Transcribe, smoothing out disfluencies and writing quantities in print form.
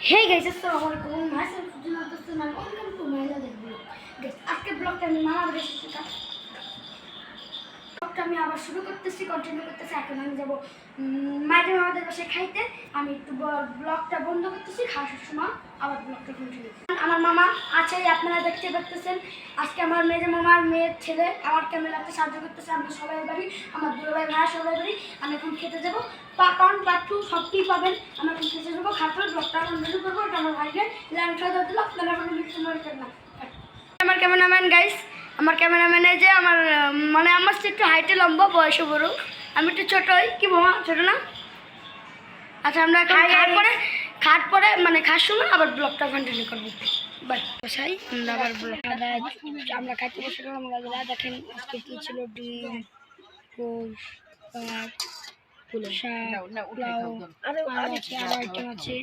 Hey guys, assalamu alaikum. Myself Sujana Dustan and welcome to my another video. Guys, আজকে ব্লগটা আমি মামার বাড়িতে ব্লগটা আমি আবার শুরু করতেছি, কন্টিনিউ করতেছি। এখন আমি যাব মাঝে মামাদের বাসায় খাইতে। আমি একটু ব্লগটা বন্ধ করতেছি, খাওয়ার সময় আবার ব্লগটা কন্টিনিউ। আমার মামা আছে, আপনারা দেখতে পাচ্ছেন। আজকে আমার মেজে মামার মেয়ের ছেলে আমার ক্যামেরাতে সাহায্য করতেছে। আমরা সবাই বাড়ি, আমার দুলো ভাই ভাই সবাই বাড়ি। আমি এখন খেতে যাবো। পার্ট 1 পার্ট 2 সবই পাবেন। আমরা এখন খেতে যাবো, খাওয়ার ব্লগটা কন্টিনিউ করবো। এটা আমার ভাইকে ল্যান্ড খাওয়া দিল, আপনারা এখন মিক্স করে না। আমার ক্যামেরাম্যান গাইস, আমার ক্যামেরাম্যান এই যে আমার মানে আমার একটু হাইটে লম্বা, বয়সে বড়, আমি একটু ছোটই। কি মামা ছোট না? আচ্ছা, আমরা এখন খাট পরে মানে খাওয়ার সময় আবার ব্লগটা কন্টিনিউ করবো। বাই বসাই আমরা আবার ব্লগটা আমরা খাইতে বসে গেলাম। দেখেন আজকে কী ছিল, ডিম, গোশ, শাক, লাউ, আরও আইটেম আছে।